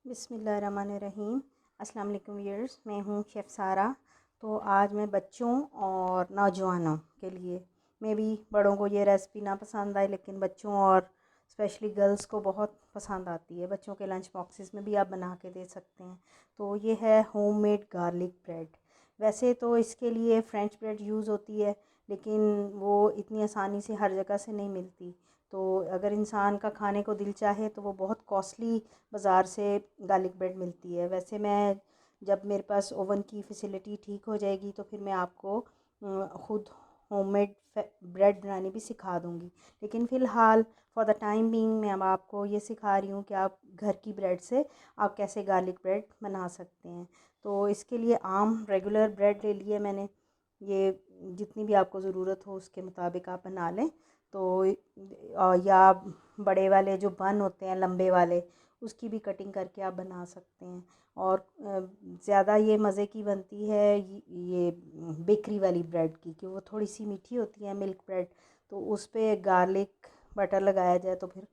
बिस्मिल्लाहिर्रहमानिर्रहीम। अस्सलाम वालेकुम व्यूअर्स, मैं हूँ शेफ़ सारा। तो आज मैं बच्चों और नौजवानों के लिए, मैं भी बड़ों को ये रेसिपी ना पसंद आए लेकिन बच्चों और स्पेशली गर्ल्स को बहुत पसंद आती है। बच्चों के लंच बॉक्सेस में भी आप बना के दे सकते हैं। तो ये है होममेड गार्लिक ब्रेड। वैसे तो इसके लिए फ्रेंच ब्रेड यूज़ होती है, लेकिन वो इतनी आसानी से हर जगह से नहीं मिलती। तो अगर इंसान का खाने को दिल चाहे तो वो बहुत कॉस्टली बाज़ार से गार्लिक ब्रेड मिलती है। वैसे मैं जब मेरे पास ओवन की फ़ैसिलिटी ठीक हो जाएगी तो फिर मैं आपको ख़ुद होममेड ब्रेड बनानी भी सिखा दूँगी। लेकिन फ़िलहाल फ़ॉर द टाइम बीइंग मैं अब आपको ये सिखा रही हूँ कि आप घर की ब्रेड से आप कैसे गार्लिक ब्रेड बना सकते हैं। तो इसके लिए आम रेगुलर ब्रेड ले लिए मैंने। ये जितनी भी आपको ज़रूरत हो उसके मुताबिक आप बना लें। तो या बड़े वाले जो बन होते हैं लंबे वाले, उसकी भी कटिंग करके आप बना सकते हैं। और ज़्यादा ये मज़े की बनती है ये बेकरी वाली ब्रेड की, कि वो थोड़ी सी मीठी होती है, मिल्क ब्रेड। तो उस पर गार्लिक बटर लगाया जाए तो फिर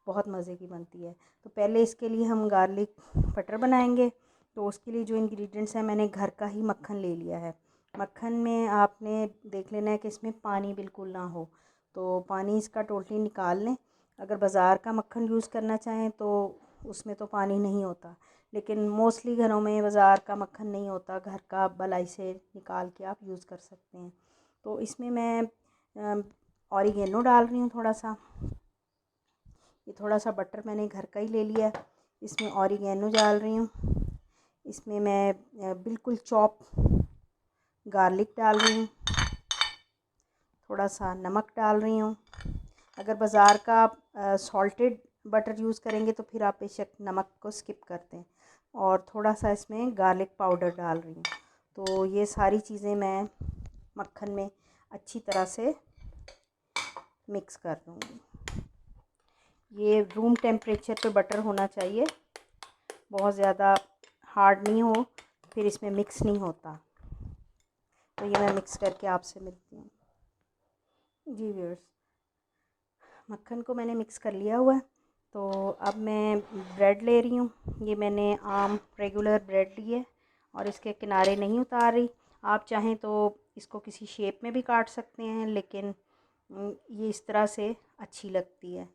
बहुत मज़े की बनती है। तो पहले इसके लिए हम गार्लिक बटर बनाएंगे। तो उसके लिए जो इंग्रेडिएंट्स हैं, मैंने घर का ही मक्खन ले लिया है। मक्खन में आपने देख लेना है कि इसमें पानी बिल्कुल ना हो, तो पानी इसका टोटली निकाल लें। अगर बाज़ार का मक्खन यूज़ करना चाहें तो उसमें तो पानी नहीं होता, लेकिन मोस्टली घरों में बाज़ार का मक्खन नहीं होता, घर का मलाई से निकाल के आप यूज़ कर सकते हैं। तो इसमें मैं ऑरिगेनो डाल रही हूँ थोड़ा सा। ये थोड़ा सा बटर मैंने घर का ही ले लिया, इसमें ऑरिगेनो डाल रही हूँ। इसमें मैं बिल्कुल चॉप गार्लिक डाल रही हूँ। थोड़ा सा नमक डाल रही हूँ। अगर बाज़ार का आप सॉल्टेड बटर यूज़ करेंगे तो फिर आप बेशक नमक को स्किप कर दें। और थोड़ा सा इसमें गार्लिक पाउडर डाल रही हूँ। तो ये सारी चीज़ें मैं मक्खन में अच्छी तरह से मिक्स कर दूँगी। ये रूम टेम्परेचर पे बटर होना चाहिए, बहुत ज़्यादा हार्ड नहीं हो, फिर इसमें मिक्स नहीं होता। तो ये मैं मिक्स करके आपसे मिलती हूँ। जी व्यूअर्स, मक्खन को मैंने मिक्स कर लिया हुआ है। तो अब मैं ब्रेड ले रही हूँ। ये मैंने आम रेगुलर ब्रेड ली है और इसके किनारे नहीं उतार रही। आप चाहें तो इसको किसी शेप में भी काट सकते हैं, लेकिन ये इस तरह से अच्छी लगती है।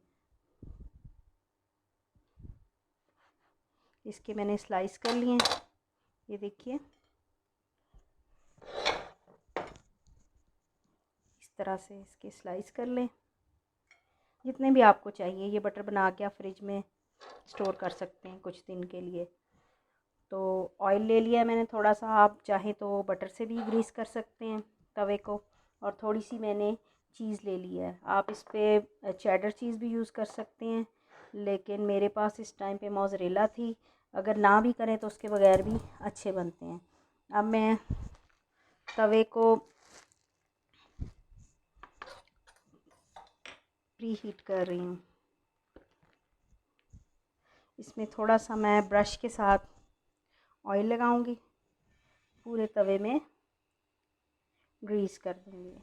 इसके मैंने स्लाइस कर लिए हैं, ये देखिए इस तरह से इसके स्लाइस कर लें जितने भी आपको चाहिए। ये बटर बना के आप फ्रिज में स्टोर कर सकते हैं कुछ दिन के लिए। तो ऑयल ले लिया मैंने थोड़ा सा, आप चाहें तो बटर से भी ग्रीस कर सकते हैं तवे को। और थोड़ी सी मैंने चीज़ ले ली है, आप इस पर चेडर चीज़ भी यूज़ कर सकते हैं, लेकिन मेरे पास इस टाइम पे मोज़रेला थी। अगर ना भी करें तो उसके बगैर भी अच्छे बनते हैं। अब मैं तवे को प्री हीट कर रही हूँ। इसमें थोड़ा सा मैं ब्रश के साथ ऑयल लगाऊंगी, पूरे तवे में ग्रीस कर दूंगी।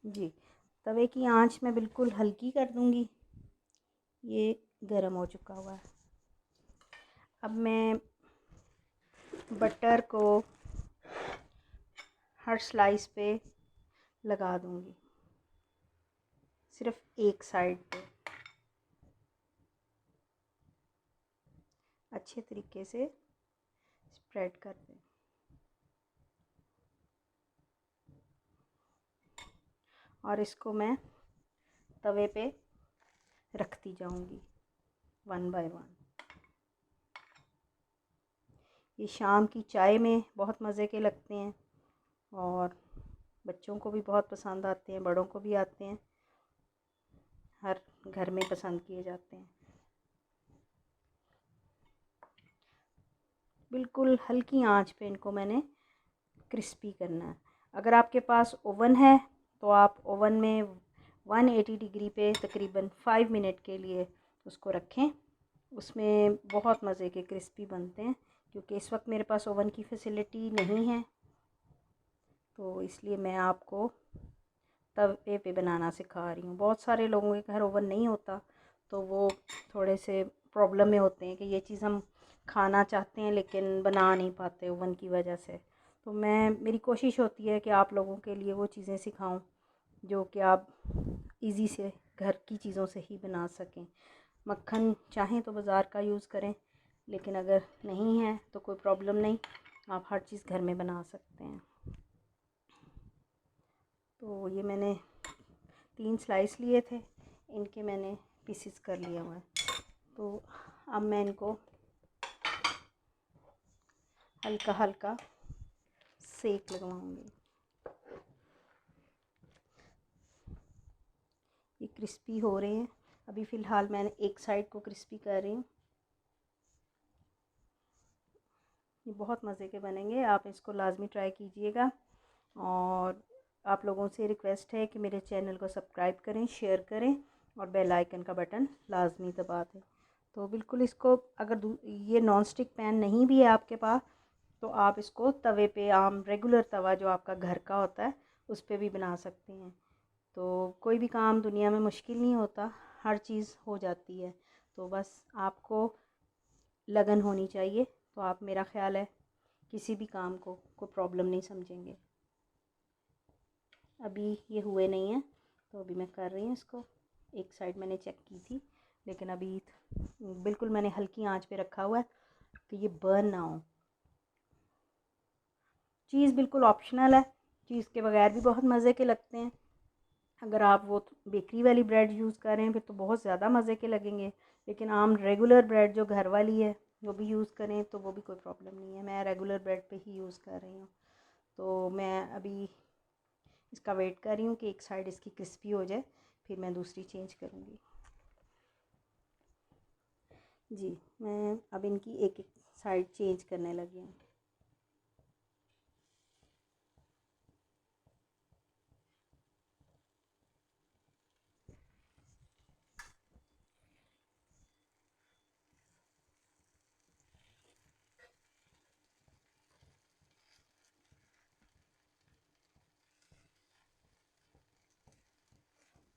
जी, तवे की आंच मैं बिल्कुल हल्की कर दूंगी। ये गरम हो चुका हुआ है। अब मैं बटर को हर स्लाइस पे लगा दूंगी, सिर्फ एक साइड पे अच्छे तरीके से स्प्रेड कर दें। और इसको मैं तवे पे रखती जाऊंगी वन बाय वन। ये शाम की चाय में बहुत मज़े के लगते हैं और बच्चों को भी बहुत पसंद आते हैं, बड़ों को भी आते हैं, हर घर में पसंद किए जाते हैं। बिल्कुल हल्की आंच पे इनको मैंने क्रिस्पी करना है। अगर आपके पास ओवन है तो आप ओवन में 180 डिग्री पे तकरीबन 5 मिनट के लिए उसको रखें। उसमें बहुत मज़े के क्रिस्पी बनते हैं। क्योंकि इस वक्त मेरे पास ओवन की फैसिलिटी नहीं है तो इसलिए मैं आपको तवे पे बनाना सिखा रही हूँ। बहुत सारे लोगों के घर ओवन नहीं होता, तो वो थोड़े से प्रॉब्लम में होते हैं कि ये चीज़ हम खाना चाहते हैं लेकिन बना नहीं पाते ओवन की वजह से। तो मेरी कोशिश होती है कि आप लोगों के लिए वो चीज़ें सिखाऊं जो कि आप इजी से घर की चीज़ों से ही बना सकें। मक्खन चाहें तो बाज़ार का यूज़ करें, लेकिन अगर नहीं है तो कोई प्रॉब्लम नहीं, आप हर चीज़ घर में बना सकते हैं। तो ये मैंने 3 स्लाइस लिए थे, इनके मैंने पीसेस कर लिया हुआ है। तो अब मैं इनको हल्का हल्का सेक लगवाऊंगी। ये क्रिस्पी हो रहे हैं। अभी फ़िलहाल मैंने एक साइड को क्रिस्पी कर रही हूँ। ये बहुत मज़े के बनेंगे, आप इसको लाजमी ट्राई कीजिएगा। और आप लोगों से रिक्वेस्ट है कि मेरे चैनल को सब्सक्राइब करें, शेयर करें और बेल आइकन का बटन लाजमी दबा दें। तो बिल्कुल इसको, अगर ये नॉन स्टिक पैन नहीं भी है आपके पास, तो आप इसको तवे पे, आम रेगुलर तवा जो आपका घर का होता है, उस पर भी बना सकते हैं। तो कोई भी काम दुनिया में मुश्किल नहीं होता, हर चीज़ हो जाती है। तो बस आपको लगन होनी चाहिए, तो आप, मेरा ख़्याल है, किसी भी काम को कोई प्रॉब्लम नहीं समझेंगे। अभी ये हुए नहीं हैं, तो अभी मैं कर रही हूँ इसको। एक साइड मैंने चेक की थी, लेकिन अभी बिल्कुल मैंने हल्की आंच पे रखा हुआ है कि ये बर्न ना हो। चीज़ बिल्कुल ऑप्शनल है, चीज़ के बगैर भी बहुत मज़े के लगते हैं। अगर आप वो बेकरी वाली ब्रेड यूज़ कर रहे हैं फिर तो बहुत ज़्यादा मज़े के लगेंगे, लेकिन आम रेगुलर ब्रेड जो घर वाली है वो भी यूज़ करें तो वो भी कोई प्रॉब्लम नहीं है। मैं रेगुलर ब्रेड पे ही यूज़ कर रही हूँ। तो मैं अभी इसका वेट कर रही हूँ कि एक साइड इसकी क्रिस्पी हो जाए, फिर मैं दूसरी चेंज करूँगी। जी, मैं अब इनकी एक एक साइड चेंज करने लगी हूँ।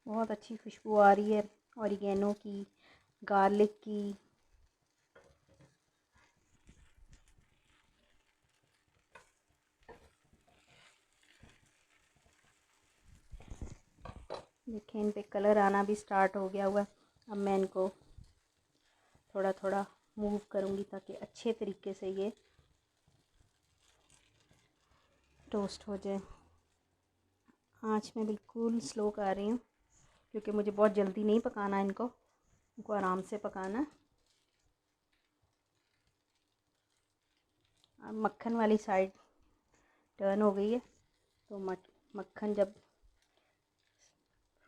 बहुत अच्छी खुशबू आ रही है ऑरिगेनो की, गार्लिक की। देखिए इन पे कलर आना भी स्टार्ट हो गया हुआ है। अब मैं इनको थोड़ा थोड़ा मूव करूँगी ताकि अच्छे तरीके से ये टोस्ट हो जाए। आँच में बिल्कुल स्लो कर रही हूँ, क्योंकि मुझे बहुत जल्दी नहीं पकाना इनको आराम से पकाना है। अब मक्खन वाली साइड टर्न हो गई है, तो मक्खन जब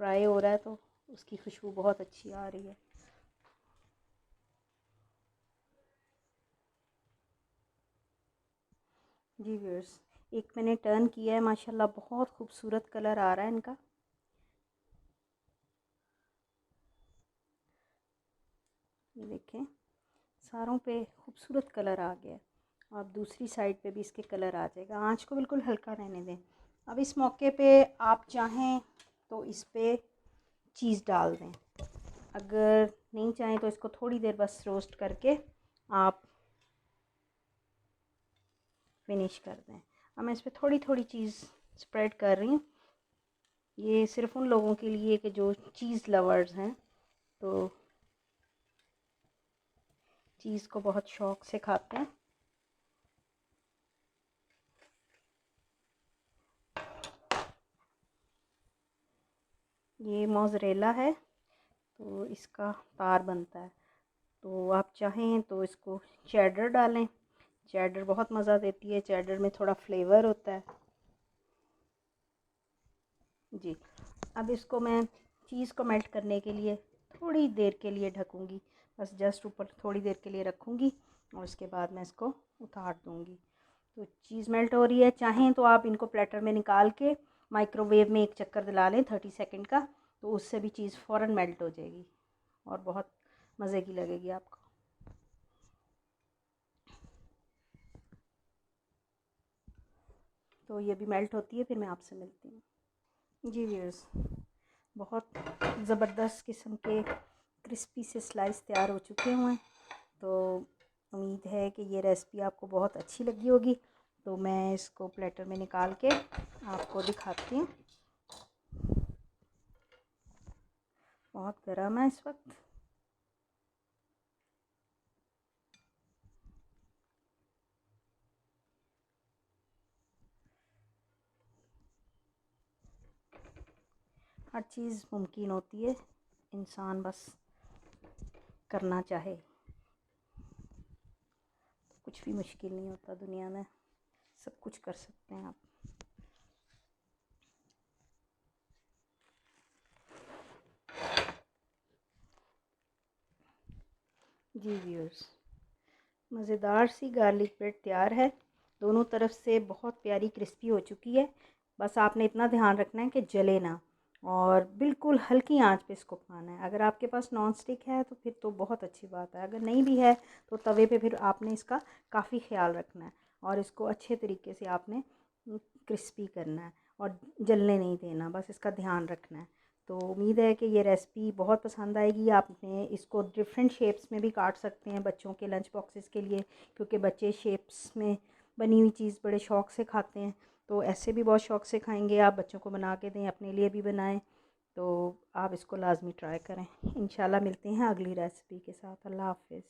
फ्राई हो रहा है तो उसकी खुशबू बहुत अच्छी आ रही है। जी व्यूअर्स, एक मैंने टर्न किया है, माशाल्लाह बहुत खूबसूरत कलर आ रहा है इनका। ये देखें, सारों पे खूबसूरत कलर आ गया है। अब दूसरी साइड पे भी इसके कलर आ जाएगा। आँच को बिल्कुल हल्का रहने दें। अब इस मौके पे आप चाहें तो इस पे चीज़ डाल दें, अगर नहीं चाहें तो इसको थोड़ी देर बस रोस्ट करके आप फिनिश कर दें। अब मैं इस पर थोड़ी थोड़ी चीज़ स्प्रेड कर रही हूँ। ये सिर्फ उन लोगों के लिए कि जो चीज़ लवर्स हैं, तो चीज़ को बहुत शौक़ से खाते हैं। ये मोज़रेला है, तो इसका तार बनता है। तो आप चाहें तो इसको चेडर डालें, चेडर बहुत मज़ा देती है, चेडर में थोड़ा फ्लेवर होता है। जी, अब इसको मैं चीज़ को मेल्ट करने के लिए थोड़ी देर के लिए ढकूँगी, बस जस्ट ऊपर थोड़ी देर के लिए रखूँगी और उसके बाद मैं इसको उतार दूँगी। तो चीज़ मेल्ट हो रही है। चाहें तो आप इनको प्लेटर में निकाल के माइक्रोवेव में एक चक्कर दिला लें 30 सेकंड का, तो उससे भी चीज़ फ़ौरन मेल्ट हो जाएगी और बहुत मज़े की लगेगी आपको। तो ये भी मेल्ट होती है, फिर मैं आपसे मिलती हूँ। जी व्यूअर्स, बहुत ज़बरदस्त किस्म के क्रिस्पी से स्लाइस तैयार हो चुके हुए हैं। तो उम्मीद है कि ये रेसिपी आपको बहुत अच्छी लगी होगी। तो मैं इसको प्लेटर में निकाल के आपको दिखाती हूँ। बहुत गर्म है इस वक्त। हर चीज़ मुमकिन होती है, इंसान बस करना चाहे। कुछ भी मुश्किल नहीं होता दुनिया में, सब कुछ कर सकते हैं आप। जी व्यूअर्स, मज़ेदार सी गार्लिक ब्रेड तैयार है। दोनों तरफ से बहुत प्यारी क्रिस्पी हो चुकी है। बस आपने इतना ध्यान रखना है कि जले ना, और बिल्कुल हल्की आंच पे इसको पकाना है। अगर आपके पास नॉन स्टिक है तो फिर तो बहुत अच्छी बात है, अगर नहीं भी है तो तवे पे फिर आपने इसका काफ़ी ख्याल रखना है और इसको अच्छे तरीके से आपने क्रिस्पी करना है और जलने नहीं देना, बस इसका ध्यान रखना है। तो उम्मीद है कि ये रेसिपी बहुत पसंद आएगी। आपने इसको डिफरेंट शेप्स में भी काट सकते हैं बच्चों के लंच बॉक्सेस के लिए, क्योंकि बच्चे शेप्स में बनी हुई चीज़ बड़े शौक़ से खाते हैं। तो ऐसे भी बहुत शौक़ से खाएंगे। आप बच्चों को बना के दें, अपने लिए भी बनाएं। तो आप इसको लाजमी ट्राई करें। इंशाल्लाह मिलते हैं अगली रेसिपी के साथ। अल्लाह हाफ़िज़।